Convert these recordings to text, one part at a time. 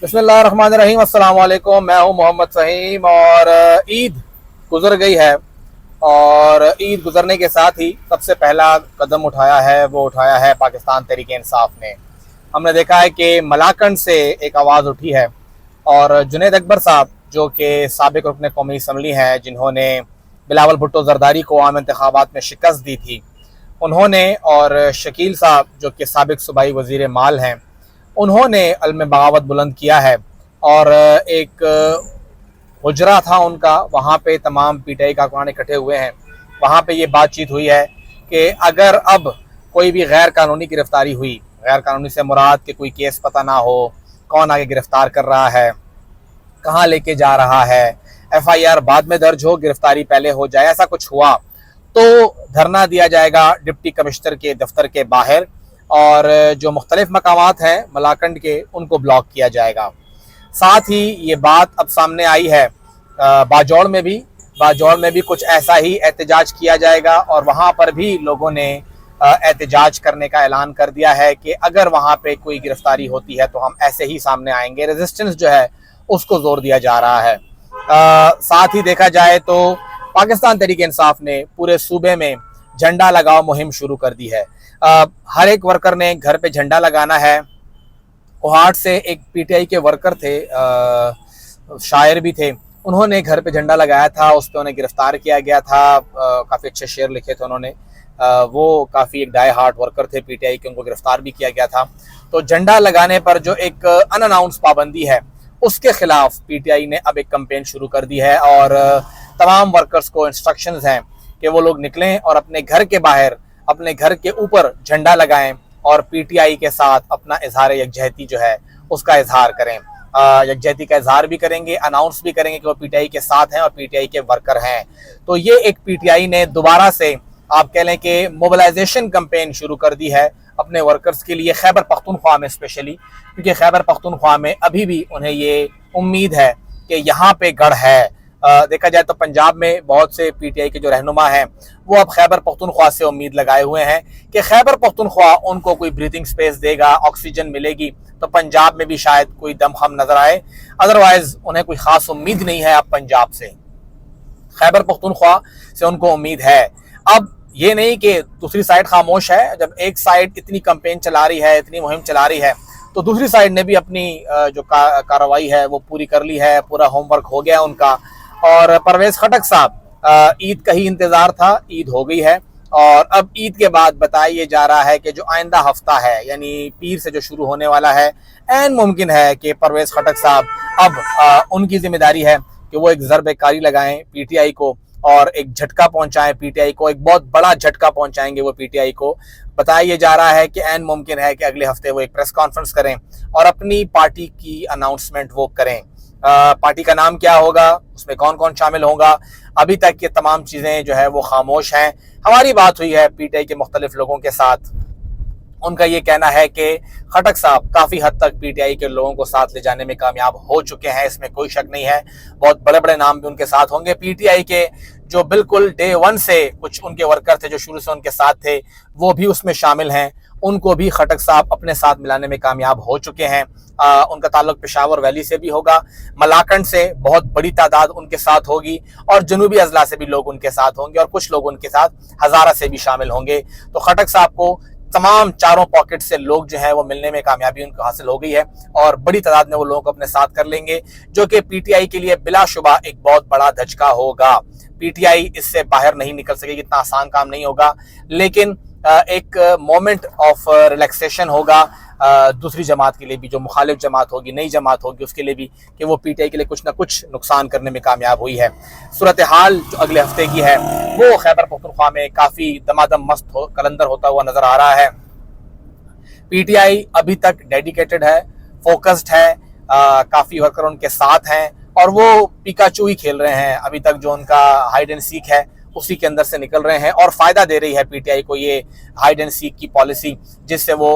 बिस्मिल्लाहिर्रहमानिर्रहीम। अस्सलाम वालेकुम। मैं हूं मोहम्मद फ़हीम और ईद गुज़र गई है और ईद गुज़रने के साथ ही सबसे पहला कदम उठाया है पाकिस्तान तहरीक इंसाफ ने। हमने देखा है कि मलाकंड से एक आवाज़ उठी है और जुनैद अकबर साहब जो कि साबिक़ रुकन कौमी असम्बली हैं, जिन्होंने बिलावल भुट्टो ज़रदारी को आम इंतखाबात में शिकस्त दी थी, उन्होंने और शकील साहब जो कि साबिक़ सूबाई वज़ीर माल हैं, उन्होंने अलम बगावत बुलंद किया है और एक हुजरा था उनका, वहाँ पे तमाम पीटीआई कारकुनान इकट्ठे हुए हैं। वहाँ पे ये बातचीत हुई है कि अगर अब कोई भी गैर कानूनी गिरफ्तारी हुई, गैर कानूनी से मुराद के कोई केस पता ना हो, कौन आगे गिरफ्तार कर रहा है, कहाँ लेके जा रहा है, FIR बाद में दर्ज हो, गिरफ्तारी पहले हो जाए, ऐसा कुछ हुआ तो धरना दिया जाएगा डिप्टी कमिश्नर के दफ्तर के बाहर और जो मुख्तलिफ मकामात हैं मलाकंड के, उनको ब्लॉक किया जाएगा। साथ ही ये बात अब सामने आई है बाजौड़ में भी कुछ ऐसा ही एहतजाज किया जाएगा और वहाँ पर भी लोगों ने एहतजाज करने का ऐलान कर दिया है कि अगर वहाँ पे कोई गिरफ्तारी होती है तो हम ऐसे ही सामने आएंगे। रेजिस्टेंस जो है उसको जोर दिया जा रहा है। साथ ही देखा जाए तो पाकिस्तान तहरीक इंसाफ ने पूरे सूबे में झंडा लगाओ मुहिम शुरू कर दी है। हर एक वर्कर ने घर पे झंडा लगाना है। कोहाट से एक पीटीआई के वर्कर थे, शायर भी थे, उन्होंने घर पे झंडा लगाया था, उस पर उन्हें गिरफ्तार किया गया था। काफ़ी अच्छे शेर लिखे थे उन्होंने। वो काफ़ी एक डाई हार्ट वर्कर थे पीटीआई के, उनको गिरफ्तार भी किया गया था। तो झंडा लगाने पर जो एक अनअनाउंस पाबंदी है, उसके खिलाफ पीटीआई ने अब एक कैंपेन शुरू कर दी है और तमाम वर्कर्स को इंस्ट्रक्शंस हैं कि वो लोग निकलें और अपने घर के बाहर, अपने घर के ऊपर झंडा लगाएं और पीटीआई के साथ अपना इजहार यकजहती जो है उसका इजहार करें। यकजहती का इजहार भी करेंगे, अनाउंस भी करेंगे कि वो पीटीआई के साथ हैं और पीटीआई के वर्कर हैं। तो ये एक पीटीआई ने दोबारा से आप कह लें कि मोबिलाइजेशन कैंपेन शुरू कर दी है अपने वर्कर्स के लिए, खैबर पख्तूनख्वा में स्पेशली, क्योंकि खैबर पख्तूनख्वा में अभी भी उन्हें ये उम्मीद है कि यहाँ पे गढ़ है। देखा जाए तो पंजाब में बहुत से पीटीआई के जो रहनुमा हैं वो अब खैबर पख्तूनख्वा से उम्मीद लगाए हुए हैं कि खैबर पख्तूनख्वा उनको कोई ब्रीथिंग स्पेस देगा, ऑक्सीजन मिलेगी तो पंजाब में भी शायद कोई दमखम नजर आए। अदरवाइज उन्हें कोई खास उम्मीद नहीं है अब पंजाब से, खैबर पख्तूनख्वा से उनको उम्मीद है। अब ये नहीं कि दूसरी साइड खामोश है। जब एक साइड इतनी कैंपेन चला रही है, इतनी मुहिम चला रही है, तो दूसरी साइड ने भी अपनी जो कार्रवाई है वो पूरी कर ली है, पूरा होमवर्क हो गया उनका। और परवेज खटक साहब, ईद का ही इंतज़ार था, ईद हो गई है और अब ईद के बाद बताया ये जा रहा है कि जो आइंदा हफ्ता है यानी पीर से जो शुरू होने वाला है, ऐन मुमकिन है कि परवेज खटक साहब अब उनकी जिम्मेदारी है कि वो एक ज़रबे कारी लगाएं पीटीआई को और एक झटका पहुंचाएं पीटीआई को, एक बहुत बड़ा झटका पहुंचाएंगे वो पीटीआई को। बताया ये जा रहा है कि ऐन मुमकिन है कि अगले हफ्ते वो एक प्रेस कॉन्फ्रेंस करें और अपनी पार्टी की अनाउंसमेंट वो करें। पार्टी का नाम क्या होगा, उसमें कौन कौन शामिल होगा, अभी तक ये तमाम चीज़ें जो है वो खामोश हैं। हमारी बात हुई है पीटीआई के मुख्तलिफ लोगों के साथ, उनका ये कहना है कि खटक साहब काफ़ी हद तक पीटीआई के लोगों को साथ ले जाने में कामयाब हो चुके हैं, इसमें कोई शक नहीं है। बहुत बड़े बड़े नाम भी उनके साथ होंगे। पीटीआई के जो बिल्कुल डे वन से कुछ उनके वर्कर थे जो शुरू से उनके साथ थे, वो भी उसमें शामिल हैं, उनको भी खटक साहब अपने साथ मिलाने में कामयाब हो चुके हैं। उनका ताल्लुक पेशावर वैली से भी होगा, मलाकंड से बहुत बड़ी तादाद उनके साथ होगी और जनूबी अजला से भी लोग उनके साथ होंगे और कुछ लोग उनके साथ हज़ारा से भी शामिल होंगे। तो खटक साहब को तमाम चारों पॉकेट से लोग जो है वो मिलने में कामयाबी उनको हासिल हो गई है और बड़ी तादाद में वो लोगों को अपने साथ कर लेंगे, जो कि पीटीआई के लिए बिलाशुबा एक बहुत बड़ा धचका होगा। पीटीआई इससे बाहर नहीं निकल सकेगी, इतना आसान काम नहीं होगा, लेकिन एक मोमेंट ऑफ रिलैक्सेशन होगा दूसरी जमात के लिए भी, जो मुखालिफ जमात होगी, नई जमात होगी, उसके लिए भी, कि वो पीटीआई के लिए कुछ ना कुछ नुकसान करने में कामयाब हुई है। सूरत हाल जो अगले हफ्ते की है वो खैबर पख्तूनख्वा में काफ़ी दमादम मस्त कलंदर होता हुआ नजर आ रहा है। पीटीआई अभी तक डेडिकेटेड है, फोकस्ड है, काफ़ी वर्कर उनके साथ हैं और वो पिकाचू ही खेल रहे हैं अभी तक। जो उनका हाइड एंड सीक है उसी के अंदर से निकल रहे हैं और फ़ायदा दे रही है पीटीआई को ये हाइड एंड सीक की पॉलिसी, जिससे वो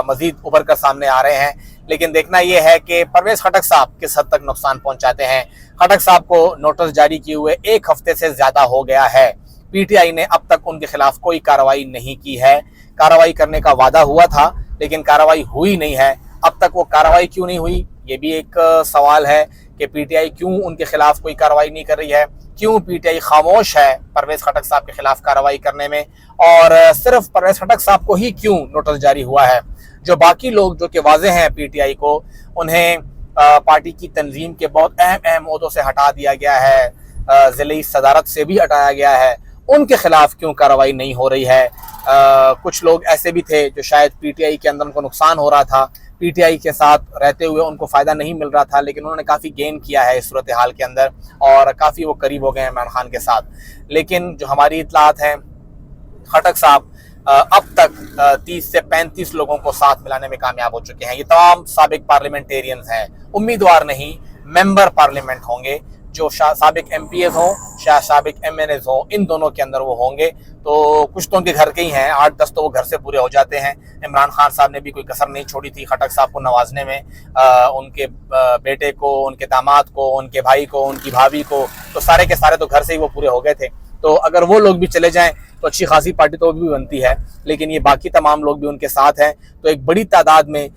मज़ीद उभर कर सामने आ रहे हैं। लेकिन देखना यह है कि परवेज खटक साहब किस हद तक नुकसान पहुंचाते हैं। खटक साहब को नोटिस जारी किए हुए एक हफ्ते से ज़्यादा हो गया है। पीटीआई ने अब तक उनके खिलाफ कोई कार्रवाई नहीं की है। कार्रवाई करने का वादा हुआ था लेकिन कार्रवाई हुई नहीं है। अब तक वो कार्रवाई क्यों नहीं हुई ये भी एक सवाल है कि पीटीआई क्यों उनके खिलाफ कोई कार्रवाई नहीं कर रही है, क्यों पीटीआई खामोश है परवेज खटक साहब के खिलाफ कार्रवाई करने में, और सिर्फ परवेज खटक साहब को ही क्यों नोटिस जारी हुआ है। जो बाकी लोग जो कि वाजे हैं पीटीआई को, उन्हें पार्टी की तंजीम के बहुत अहम अहम ओहदों से हटा दिया गया है, ज़िले सदारत से भी हटाया गया है, उनके खिलाफ क्यों कार्रवाई नहीं हो रही है। कुछ लोग ऐसे भी थे जो शायद पीटीआई के अंदर उनको नुकसान हो रहा था, पीटीआई के साथ रहते हुए उनको फ़ायदा नहीं मिल रहा था, लेकिन उन्होंने काफ़ी गेन किया है इस सूरत हाल के अंदर और काफ़ी वो करीब हो गए हैं इमरान खान के साथ। लेकिन जो हमारी इत्तलात हैं, खटक साहब अब तक 30 से 35 लोगों को साथ मिलाने में कामयाब हो चुके हैं। ये तमाम साबिक पार्लियामेंटेरियंस हैं, उम्मीदवार नहीं, मेंबर पार्लियामेंट होंगे, जो साबिक MPs हों, साबिक MNAs हों, इन दोनों के अंदर वो होंगे। तो कुछ तो उनके घर के ही हैं, 8-10 तो वो घर से पूरे हो जाते हैं। इमरान खान साहब ने भी कोई कसर नहीं छोड़ी थी खटक साहब को नवाजने में, उनके बेटे को, उनके दामाद को, उनके भाई को, उनकी भाभी को, तो सारे के सारे तो घर से ही वो पूरे हो गए थे। तो अगर वो लोग भी चले जाएं तो अच्छी खासी पार्टी तो भी बनती है, लेकिन ये बाकी तमाम लोग भी उनके साथ हैं। तो एक बड़ी तादाद में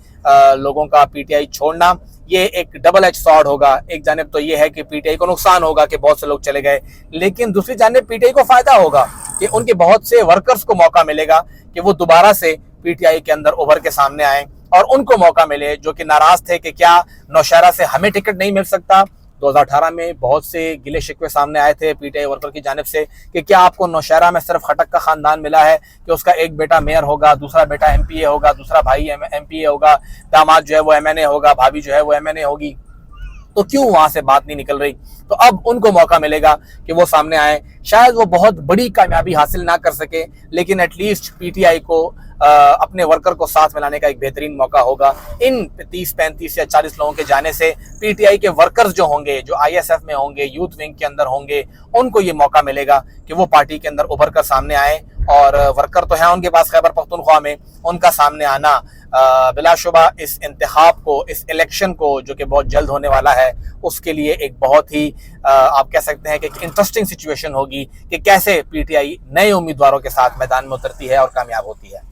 लोगों का पीटीआई छोड़ना ये एक डबल एज सॉर्ड होगा। एक जानिब तो ये है कि पीटीआई को नुकसान होगा कि बहुत से लोग चले गए, लेकिन दूसरी जानिब पीटीआई को फायदा होगा कि उनके बहुत से वर्कर्स को मौका मिलेगा कि वो दोबारा से पीटीआई के अंदर उभर के सामने आए और उनको मौका मिले जो कि नाराज थे कि क्या नौशहरा से हमें टिकट नहीं मिल सकता। 2018 में बहुत से गिले शिकवे सामने आए थे पीटीआई वर्कर की जानिब से कि क्या आपको नौशहरा में सिर्फ खटक का खानदान मिला है कि उसका एक बेटा मेयर होगा, दूसरा बेटा MPA होगा, दूसरा भाई MPA होगा, दामाद जो है वो MNA होगा, भाभी जो है वो MNA होगी, तो क्यों वहां से बात नहीं निकल रही। तो अब उनको मौका मिलेगा कि वो सामने आए। शायद वो बहुत बड़ी कामयाबी हासिल ना कर सके, लेकिन एटलीस्ट पीटीआई को अपने वर्कर को साथ मिलाने का एक बेहतरीन मौका होगा। इन 30, 35 या 40 लोगों के जाने से पीटीआई के वर्कर्स जो होंगे, जो ISF में होंगे, यूथ विंग के अंदर होंगे, उनको ये मौका मिलेगा कि वो पार्टी के अंदर उभर कर सामने आए। और वर्कर तो हैं उनके पास खैबर पख्तूनख्वा में, उनका सामने आना बिलाशुबा इस इंतखाब को, इस इलेक्शन को जो कि बहुत जल्द होने वाला है, उसके लिए एक बहुत ही आप कह सकते हैं कि एक इंटरेस्टिंग सिचुएशन होगी कि कैसे पीटीआई नए उम्मीदवारों के साथ मैदान में उतरती है और कामयाब होती है।